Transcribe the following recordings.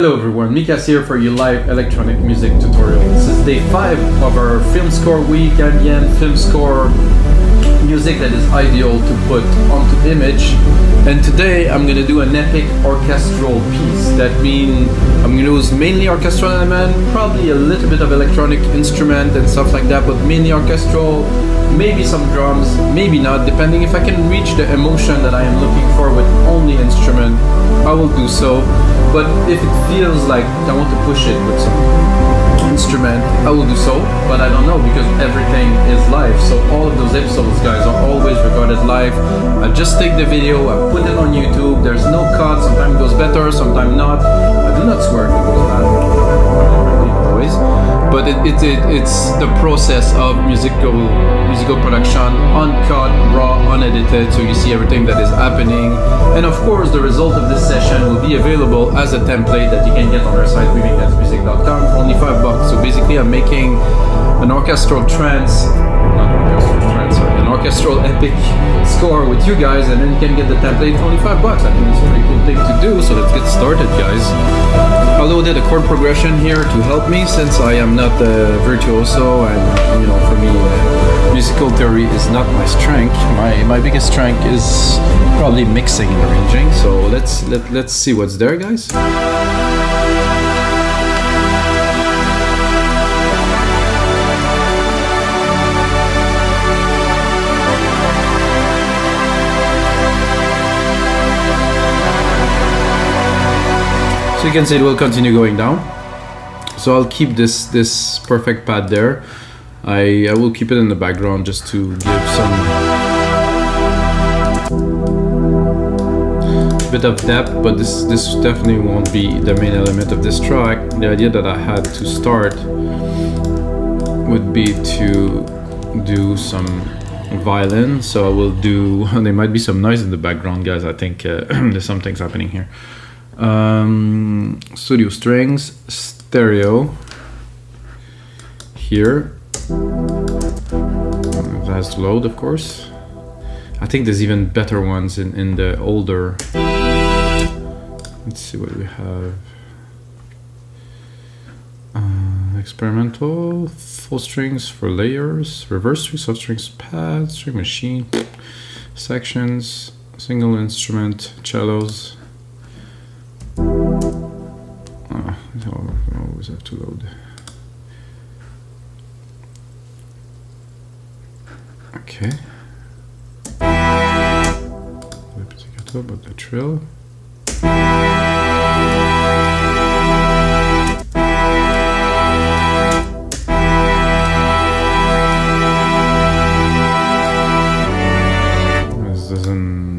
Hello everyone, Mikas here for your live electronic music tutorial. This is day 5 of our film score week, ambient film score music that is ideal to put onto image. And today I'm going to do an epic orchestral piece. That means I'm going to use mainly orchestral element, probably a little bit of electronic instrument and stuff like that, but mainly orchestral, maybe some drums, maybe not, depending if I can reach the emotion that I am looking for with only instrument, I will do so. But if it feels like I want to push it with some instrument, I will do so, but I don't know because everything is live. So all of those episodes, guys, are always recorded live. I just take the video, I put it on YouTube, there's no cut, sometimes it goes better, sometimes not. I do not swear it goes bad, always. But it's the process of musical production, uncut, raw, unedited, so you see everything that is happening. And of course, the result of this session will be available as a template that you can get on our site, weavingdancmusic.com, for only $5. So basically, I'm making an orchestral an orchestral epic score with you guys, and then you can get the template for only $5. I think it's a pretty cool thing to do, so let's get started, guys. I loaded a chord progression here to help me, since I am not a virtuoso, and for me, musical theory is not my strength. My biggest strength is probably mixing and arranging. So let's see what's there, guys. So you can see it will continue going down. So I'll keep this perfect pad there. I will keep it in the background just to give some bit of depth, but this definitely won't be the main element of this track. The idea that I had to start would be to do some violin, so I will do, there might be some noise in the background, guys. I think there's some things happening here. Studio strings, stereo here. It has to load, of course. I think there's even better ones in the older. Let's see what we have. Experimental, full strings for layers, reverse strings, soft strings, pad, string machine, sections, single instrument, cellos. I always have to load. Okay. But the trill. This doesn't.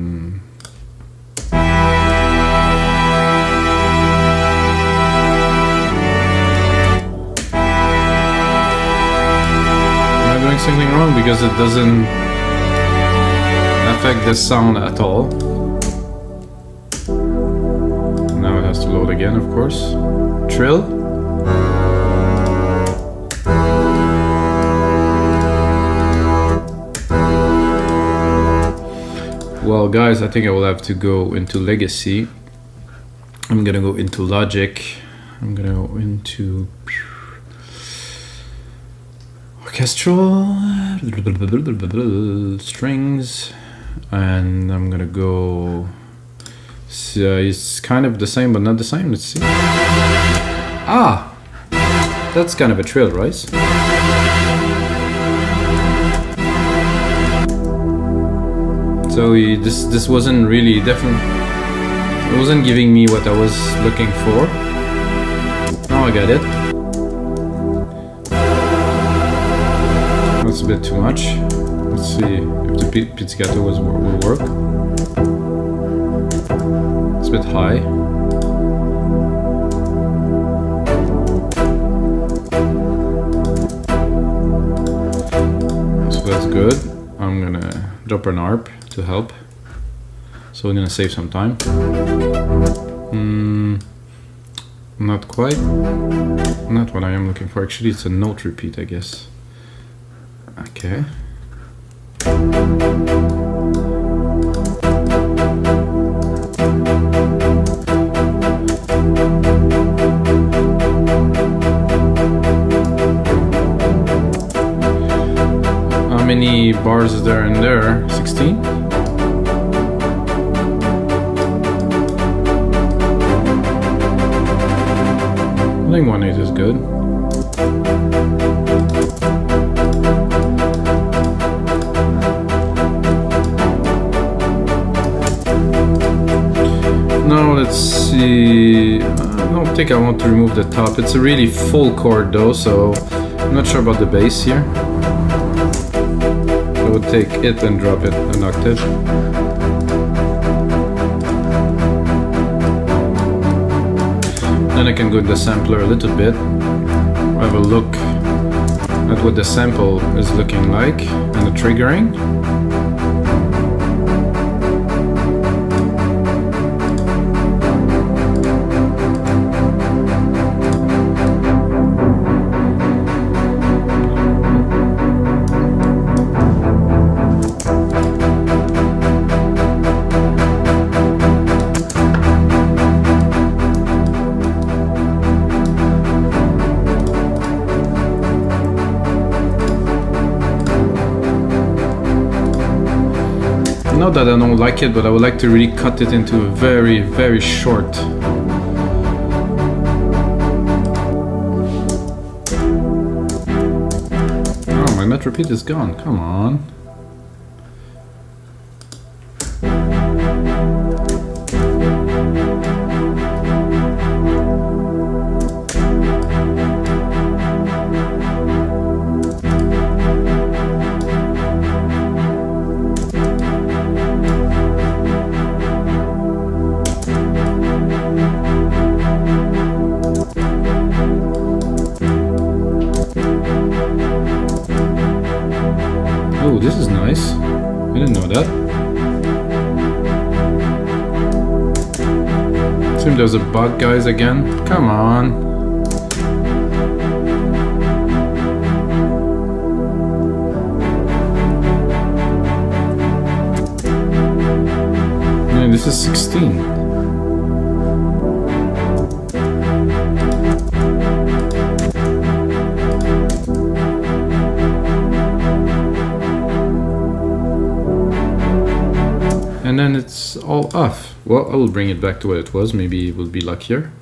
Am I doing something wrong because it doesn't affect the sound at all? Now it has to load again, of course. Trill. Well, guys, I think I will have to go into Legacy. I'm gonna go into Logic. I'm gonna go into Orchestral, strings, and I'm gonna go. It's kind of the same, but not the same. Let's see. Ah, that's kind of a trill, right? So this wasn't really definitely. It wasn't giving me what I was looking for. Now I got it. That's a bit too much. Let's see if the pizzicato will work. It's a bit high. So that's good. I'm gonna drop an ARP to help. So we're gonna save some time. Not quite. Not what I am looking for. Actually, it's a note repeat, I guess. Okay. many bars is there in there? 16? I think 1/8 is good. Now let's see. I don't think I want to remove the top. It's a really full chord though, so I'm not sure about the bass here. I would take it and drop it an octave. Then I can go to the sampler a little bit, have a look at what the sample is looking like and the triggering. Not that I don't like it, but I would like to really cut it into a very, very short. Oh, my met repeat is gone. Come on. Oh, this is nice. I didn't know that. Seems there's a bug, guys, again. Come on. Man, this is 16. And then it's all off. Well, I will bring it back to what it was. Maybe it will be luckier.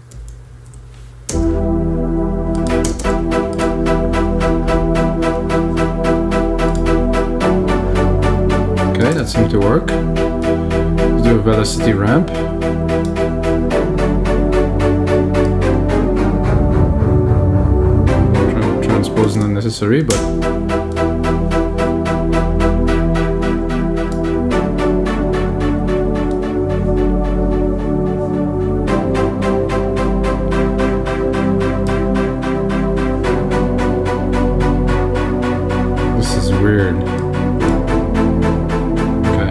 Okay, that seemed to work. Let's do a velocity ramp. Transpose not necessary, but weird. Okay.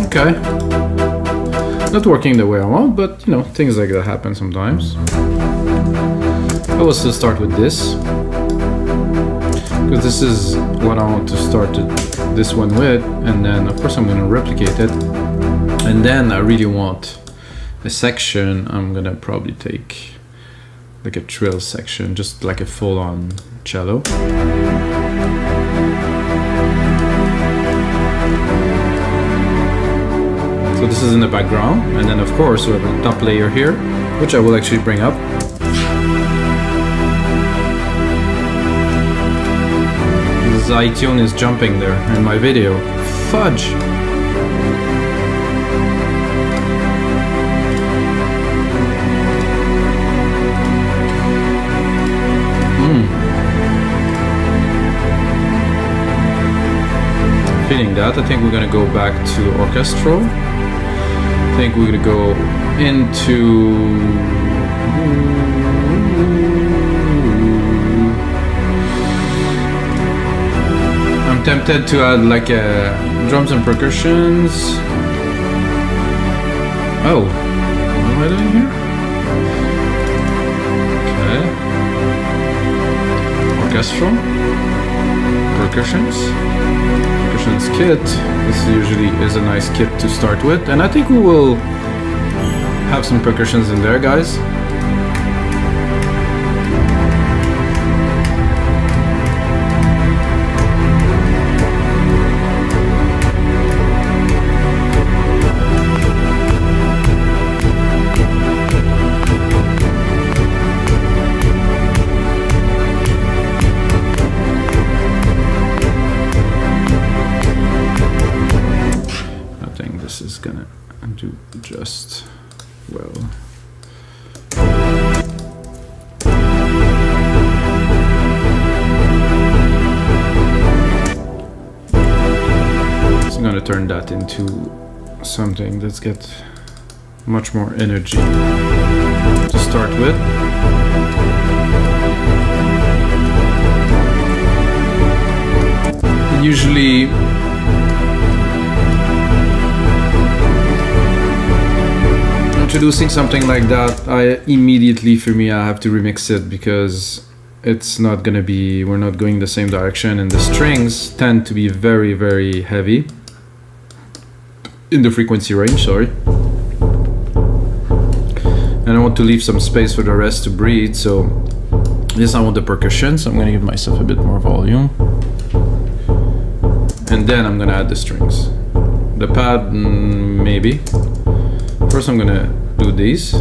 Okay. Not working the way I want, but you know, things like that happen sometimes. I will still start with this, because this is what I want to start this one with, and then of course I'm going to replicate it, and then I really want a section. I'm gonna probably take like a trill section, just like a full-on cello. So this is in the background, and then of course we have a top layer here, which I will actually bring up. This iTunes is jumping there in my video. Fudge! Feeling that. I think we're gonna go back to Orchestral. I think we're gonna go into I'm tempted to add like a drums and percussions. Oh, what am I doing here? Okay. Orchestral. Percussions kit. This usually is a nice kit to start with, and I think we will have some percussions in there, guys. this is gonna do just well. So I'm gonna turn that into something that's got much more energy to start with. Usually introducing something like that, I have to remix it because it's not gonna be, we're not going the same direction, and the strings tend to be very, very heavy in the frequency range, sorry. And I want to leave some space for the rest to breathe, so this I want the percussion, so I'm gonna give myself a bit more volume. And then I'm gonna add the strings. The pad, maybe. First I'm gonna do these.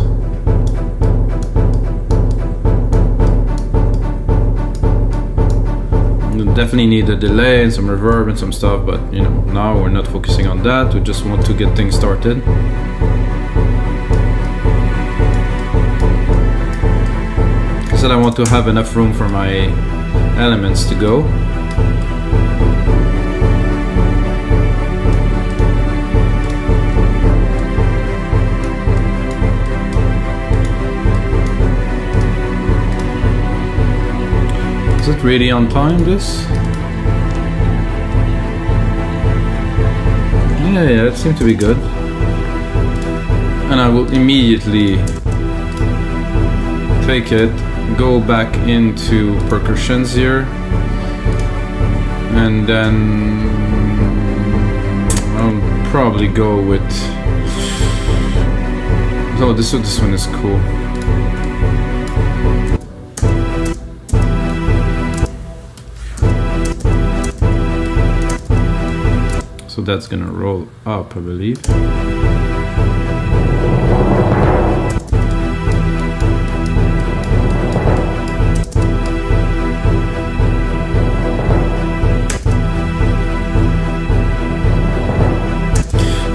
You definitely need a delay and some reverb and some stuff, but you know, now we're not focusing on that, we just want to get things started. I said I want to have enough room for my elements to go. Is it really on time, this? Yeah, it seems to be good. And I will immediately take it, go back into percussions here, and then I'll probably go with... Oh, this one is cool. So that's gonna roll up, I believe.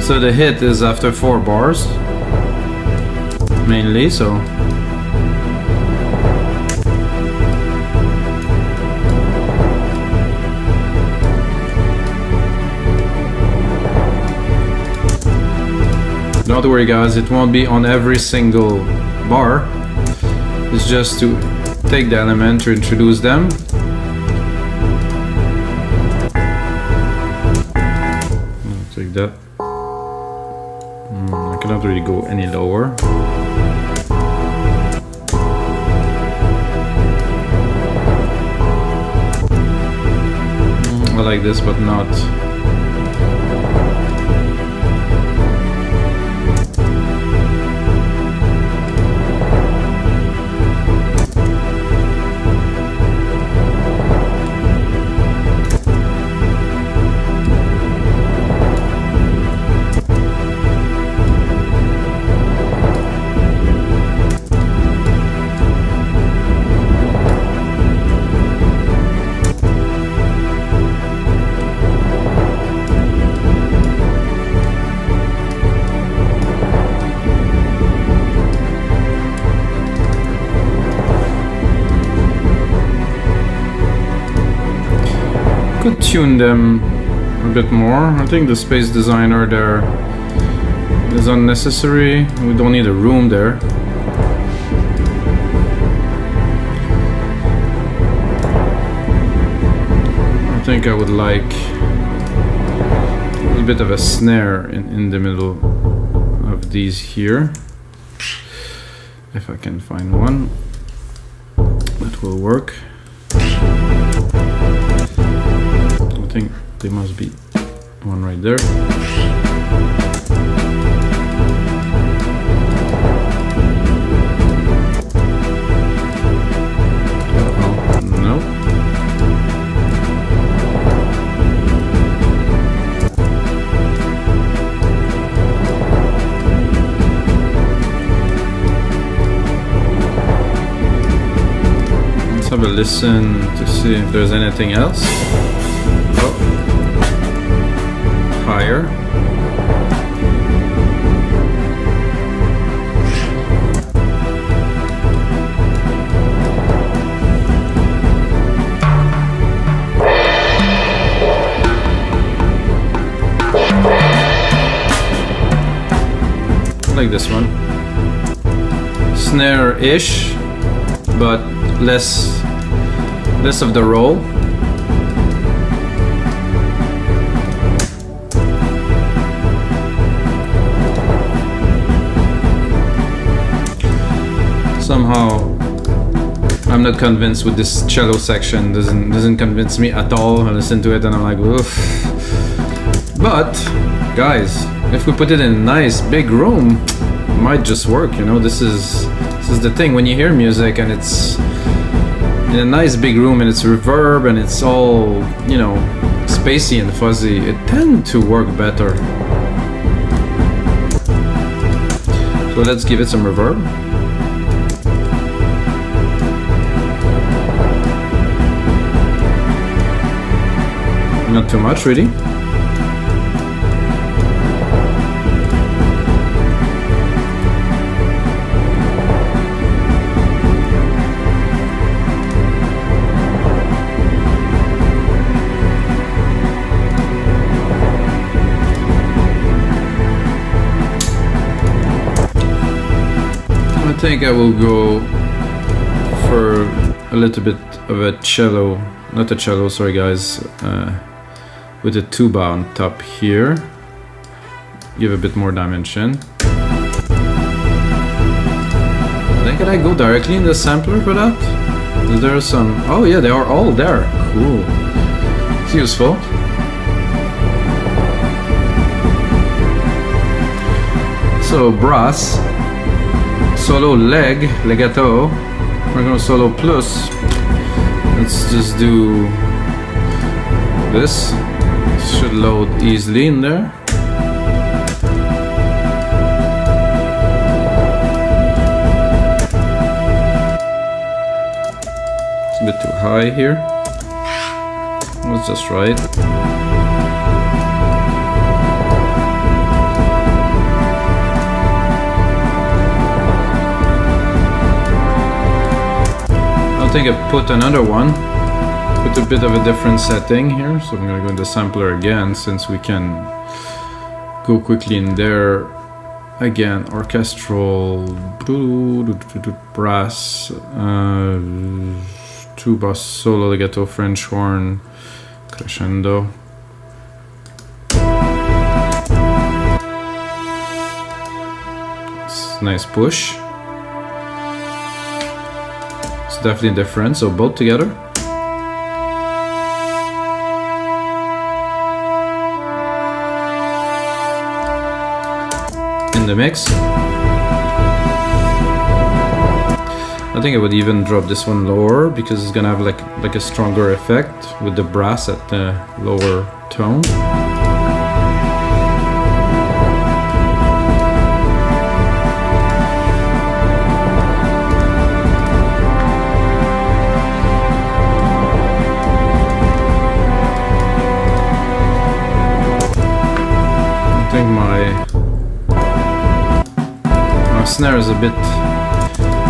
So the hit is after 4 bars, mainly, so. Don't worry guys, it won't be on every single bar. It's just to take the element to introduce them. I'll take that. I cannot really go any lower. I like this, but not. Could tune them a bit more. I think the space designer there is unnecessary. We don't need a room there. I think I would like a bit of a snare in the middle of these here. If I can find one that will work. I think there must be one right there. No. Let's have a listen to see if there's anything else. Higher. like this one. Snare-ish, but less of the roll. Somehow I'm not convinced with this cello section. Doesn't convince me at all. I listen to it and I'm like, oof. But guys, if we put it in a nice big room, it might just work, you know. This is the thing when you hear music and it's in a nice big room and it's reverb and it's all, you know, spacey and fuzzy, it tends to work better. So let's give it some reverb. Not too much, really. I think I will go for a little bit of a cello, not a cello, sorry guys, with a tuba on top here. Give a bit more dimension. Then can I go directly in the sampler for that? Is there some... Oh yeah, they are all there. Cool. It's useful. So brass, solo leg, legato. We're gonna solo plus. Let's just do this. Should load easily in there. It's a bit too high here. That's just right. I think I put another one. Put a bit of a different setting here, so I'm gonna go in the sampler again since we can go quickly in there. Again, orchestral, brass, tuba, solo, legato, French horn, crescendo. It's a nice push. It's definitely different, so both together. In the mix. I think I would even drop this one lower because it's gonna have like a stronger effect with the brass at the lower tone. I think my snare is a bit...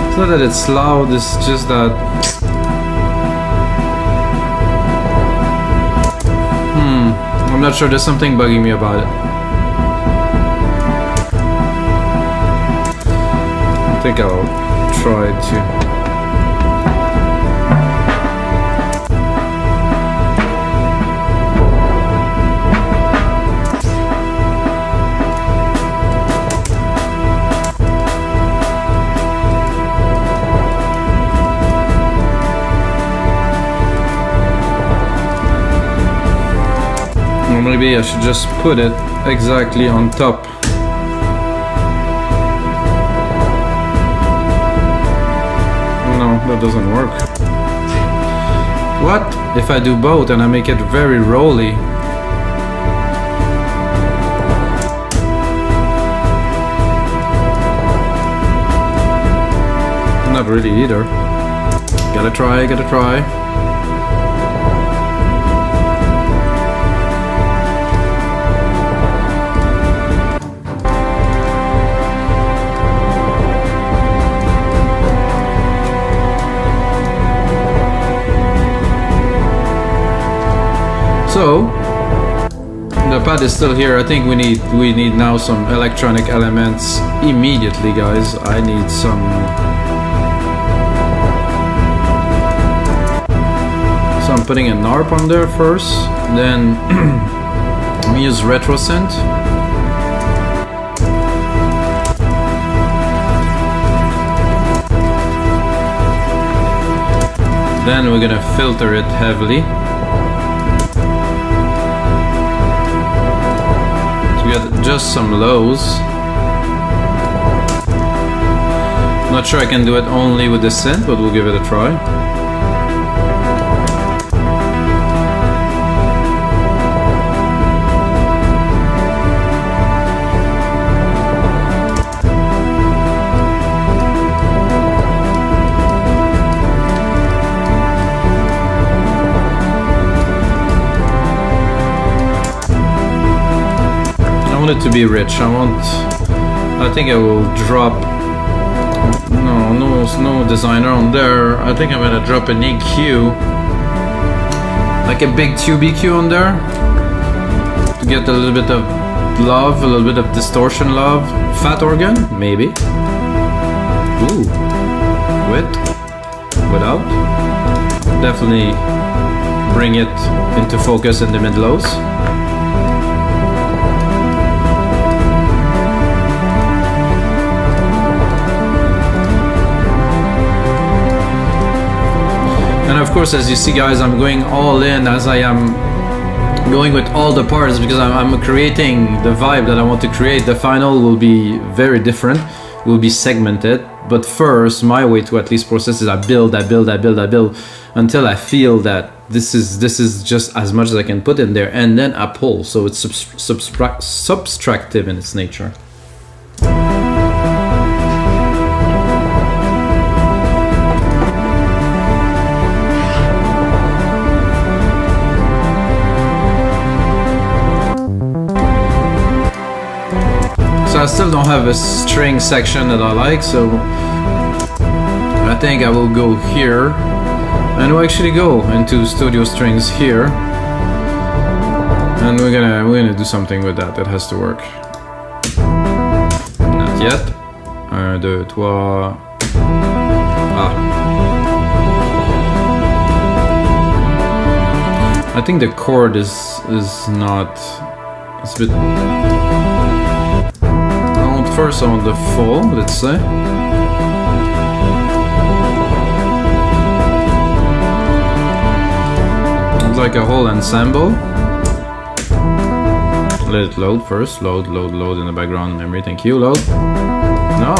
It's not that it's loud, it's just that... I'm not sure, there's something bugging me about it. I think I'll try to... Maybe I should just put it exactly on top. No, that doesn't work. What if I do both and I make it very rolly? Not really either. Gotta try, gotta try. So, the pad is still here. I think we need now some electronic elements immediately, guys. I need some. So I'm putting an ARP on there first, then we use retro synth. Then we're gonna filter it heavily. So we got just some lows. Not sure I can do it only with the synth, but we'll give it a try. It to be rich. I think I will drop no designer on there. I think I'm gonna drop an EQ, like a big tube EQ on there, to get a little bit of love, a little bit of distortion love. Fat organ, maybe. Ooh, without. Definitely bring it into focus in the mid lows. And of course, as you see, guys, I'm going all in as I am going with all the parts, because I'm creating the vibe that I want to create. The final will be very different, will be segmented. But first, my way to at least process is I build until I feel that this is just as much as I can put in there, and then I pull. So it's subtractive in its nature. I still don't have a string section that I like, so I think I will go here, and we'll actually go into studio strings here, and we're gonna do something with that. It has to work. Not yet. 1, 2, 3. I think the chord is not. It's a bit. First on the full, let's say. It's like a whole ensemble. Let it load first. Load in the background memory. Thank you, load. No.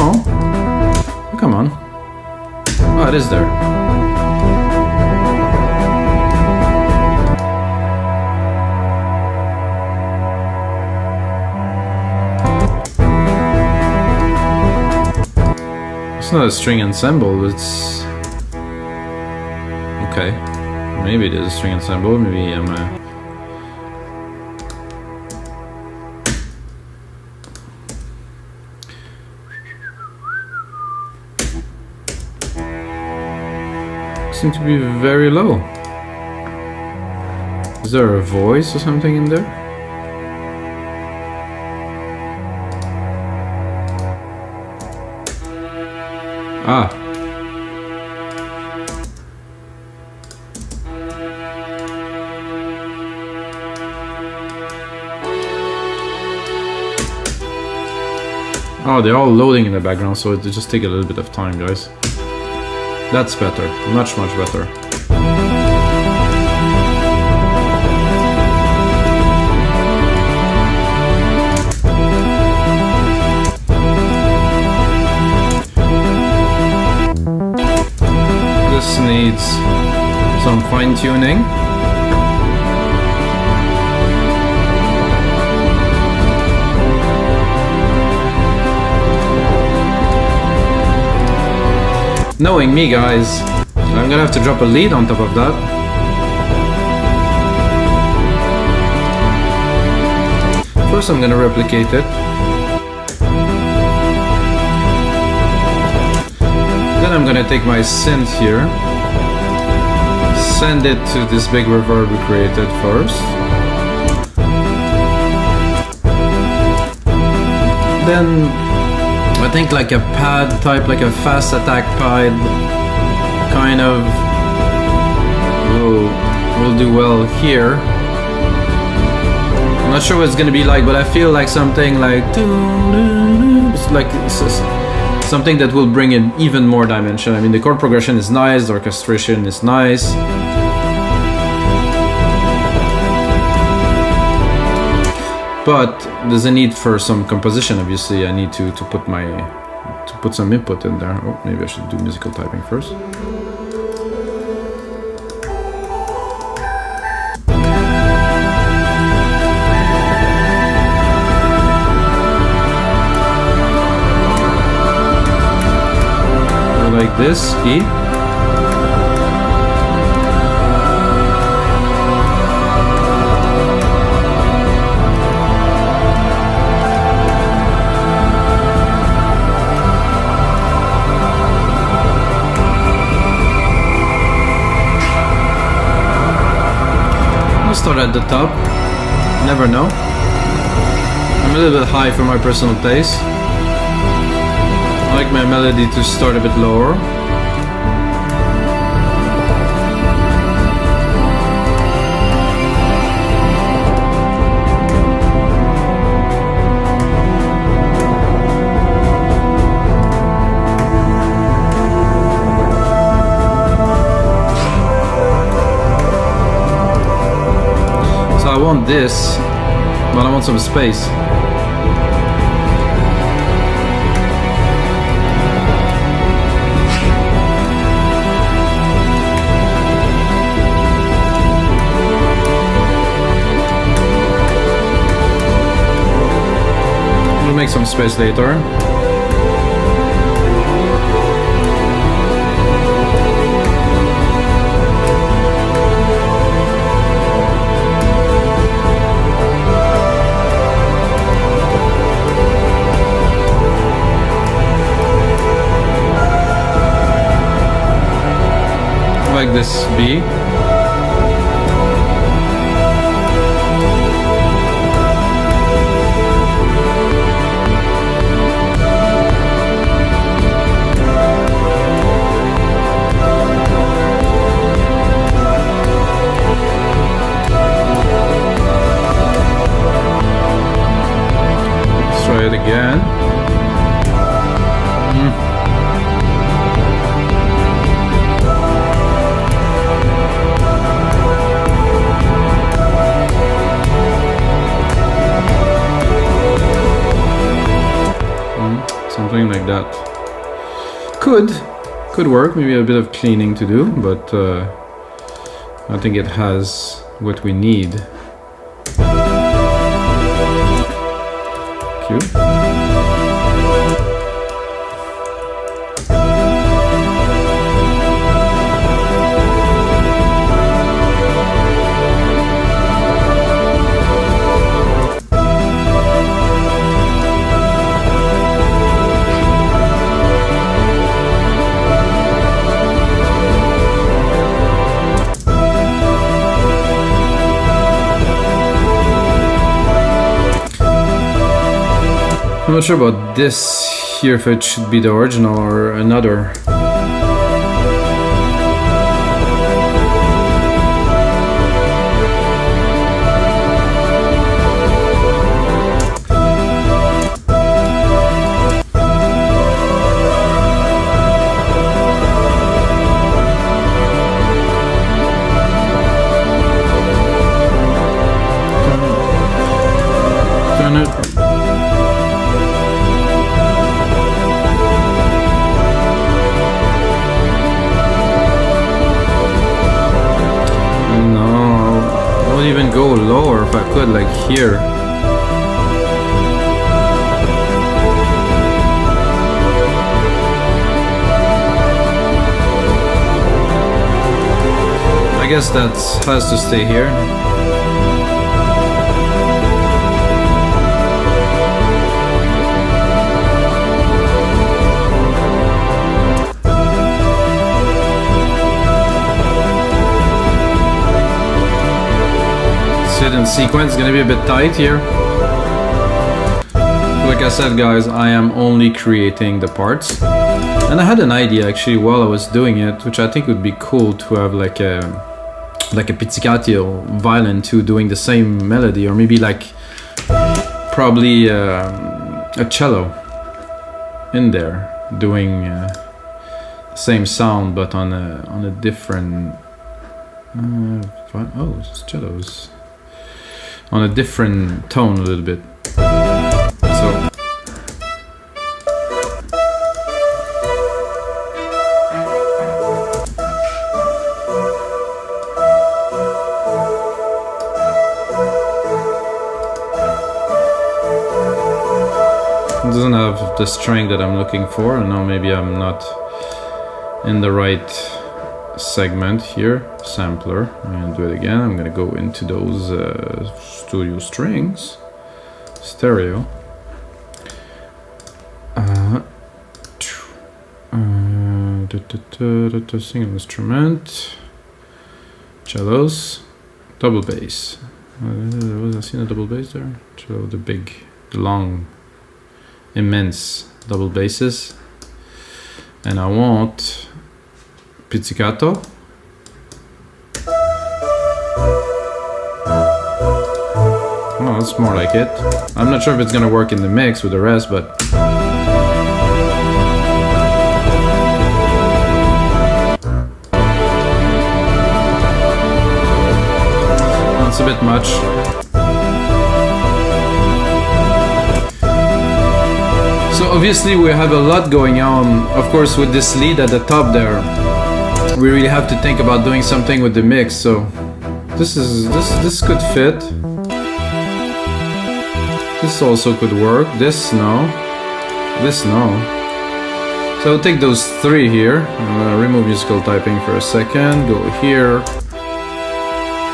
Oh, come on. Oh, it is there. It's not a string ensemble, it's... Okay. Maybe it is a string ensemble, maybe I'm seem to be very low. Is there a voice or something in there? Ah. Oh, they're all loading in the background, so it just take a little bit of time, guys. That's better. Much better. Needs some fine-tuning. Knowing me, guys, I'm gonna have to drop a lead on top of that. First I'm gonna replicate it. Then I'm gonna take my synth here, send it to this big reverb we created first. then I think like a pad type, like a fast attack pad, kind of will do well here. I'm not sure what it's gonna be like, but I feel like something like something that will bring in even more dimension. I mean, the chord progression is nice, the orchestration is nice. But there's a need for some composition. Obviously, I need to put some input in there. Oh, maybe I should do musical typing first. Like this, E. I'll start at the top. Never know. I'm a little bit high for my personal taste. I like my melody to start a bit lower. So I want this, but I want some space. Make some space later. Like this B. Try it again. Something like that. Could work. Maybe a bit of cleaning to do, but I think it has what we need. Cute. I'm not sure about this here, if it should be the original or another. Turn it. Even go lower if I could, like here. I guess that has to stay here. Sit in sequence, gonna be a bit tight here. I feel like like I said, guys, I am only creating the parts. And I had an idea actually while I was doing it, which I think would be cool to have like a pizzicato violin too, doing the same melody, or maybe like probably a cello in there doing same sound but on a different oh, it's cellos on a different tone a little bit. So it doesn't have the string that I'm looking for, and now maybe I'm not in the right segment here. Sampler, I'm gonna do it again. I'm gonna go into those studio strings, stereo, single instrument, cellos, double bass. Was I seeing a double bass there? Cello, the long, immense double basses, and I want pizzicato. Oh, that's more like it. I'm not sure if it's gonna work in the mix with the rest, but that's a bit much. So obviously we have a lot going on, of course, with this lead at the top there. We really have to think about doing something with the mix, so this could fit. This also could work. This no. This no. So I'll take those three here. I'm gonna remove musical typing for a second. Go here.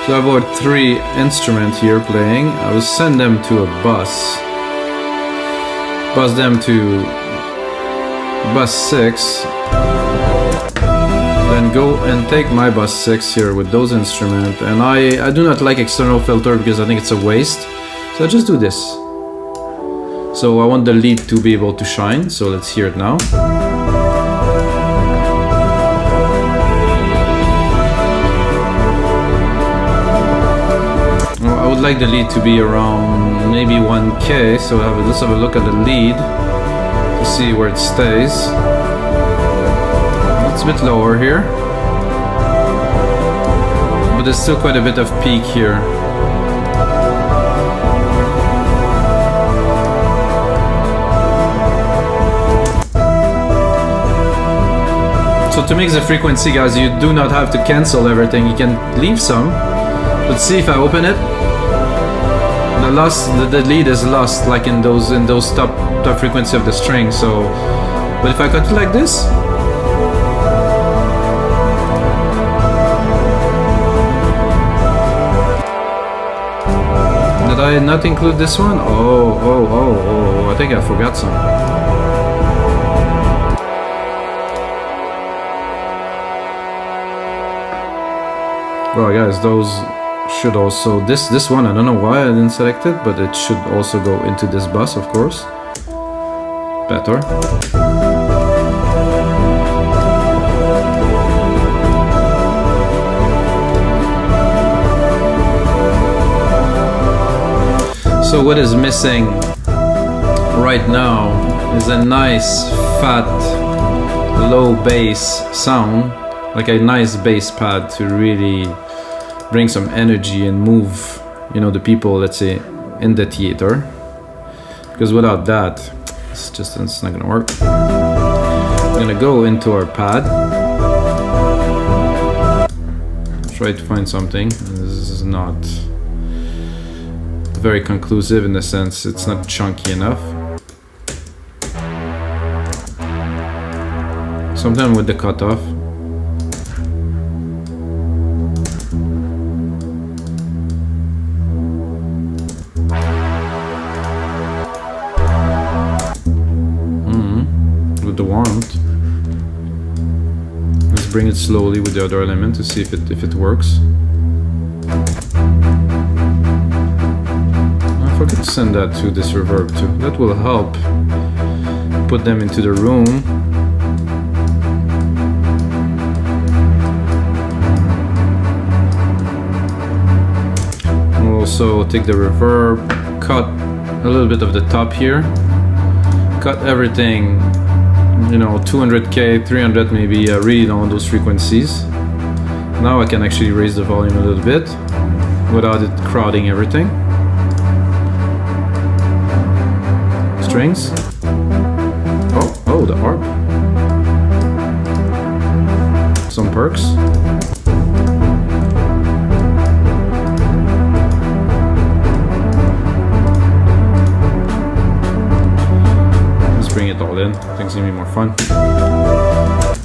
So I've got three instruments here playing. I will send them to a bus. Bus them to bus 6. Then go and take my bus 6 here with those instruments. And I do not like external filter because I think it's a waste. So I just do this. So I want the lead to be able to shine, so let's hear it now. Well, I would like the lead to be around maybe 1K, so let's have a look at the lead to see where it stays. It's a bit lower here, but there's still quite a bit of peak here. So to mix the frequency, guys, you do not have to cancel everything. You can leave some. Let's see if I open it. The lead is lost, like in those top frequency of the string. So, but if I cut it like this, did I not include this one? Oh! I think I forgot some. Well, guys, those should also, this one, I don't know why I didn't select it, but it should also go into this bus, of course. Better. So what is missing right now is a nice, fat, low bass sound, like a nice bass pad to really bring some energy and move, you know, the people, let's say, in the theater. Because without that, it's not gonna work. We're gonna go into our pad. Try to find something. This is not very conclusive in the sense it's not chunky enough. Sometimes with the cutoff. With the warmth. Let's bring it slowly with the other element to see if it works. I forget to send that to this reverb too. That will help put them into the room. We'll also take the reverb, cut a little bit of the top here, cut everything, you know, 200k, 300 maybe, really down those frequencies. Now I can actually raise the volume a little bit without it crowding everything. Strings. Oh, the harp. Some perks. Let's bring it all in. I think it's gonna be more fun.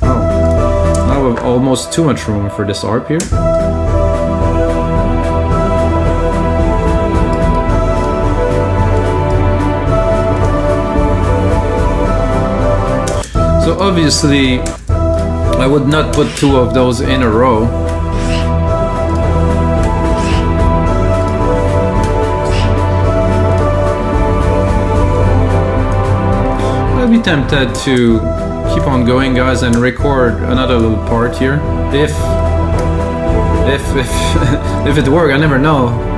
Oh, now we have almost too much room for this harp here. So obviously, I would not put two of those in a row. I'd be tempted to keep on going, guys, and record another little part here. If if it works, I never know.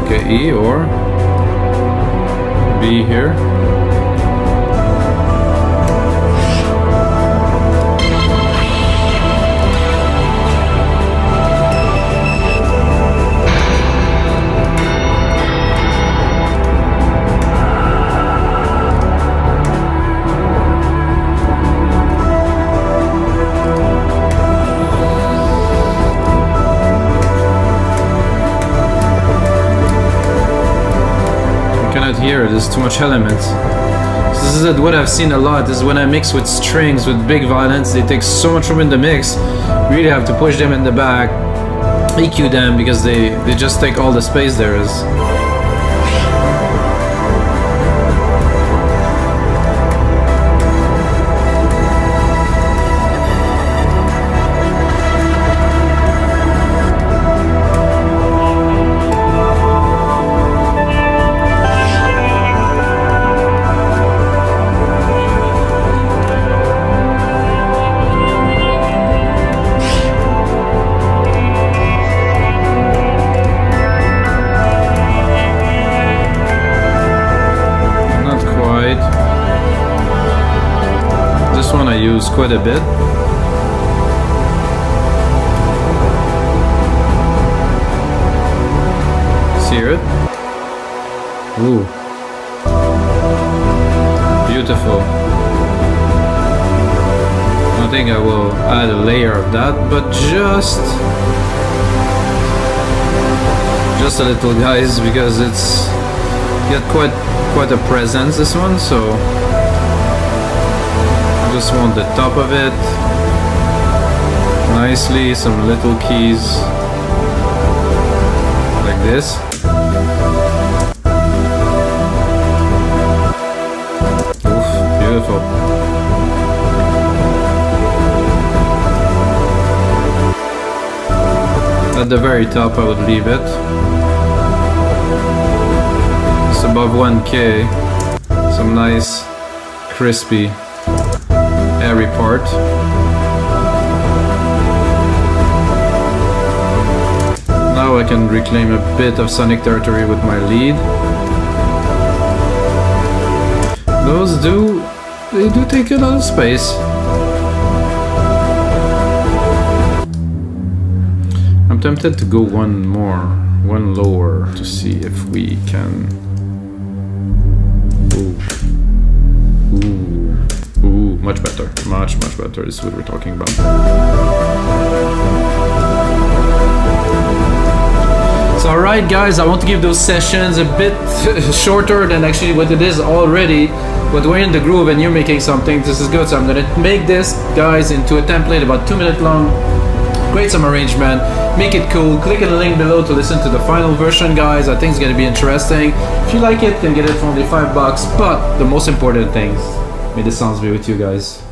Okay, E or B here. Here, there's too much elements. So this is what I've seen a lot, is when I mix with strings with big violins, they take so much room in the mix. You really have to push them in the back, EQ them, because they just take all the space there is. This one I use quite a bit. See it? Ooh. Beautiful. I think I will add a layer of that, but just a little, guys, because it's got quite a presence, this one, so just want the top of it nicely, some little keys like this. Oof, beautiful. At the very top I would leave it. It's above 1K. Some nice crispy airy part. Now I can reclaim a bit of sonic territory with my lead. Those do take a lot of space. I'm tempted to go one lower to see if we can. Ooh. Much better, much better. This is what we're talking about. So alright guys, I want to give those sessions a bit shorter than actually what it is already, but we're in the groove and you're making something. This is good, so I'm gonna make this, guys, into a template about 2 minutes long. Create some arrangement, make it cool. Click on the link below to listen to the final version, guys. I think it's gonna be interesting. If you like it, you can get it for only $5. But the most important thing, may the sounds be with you guys.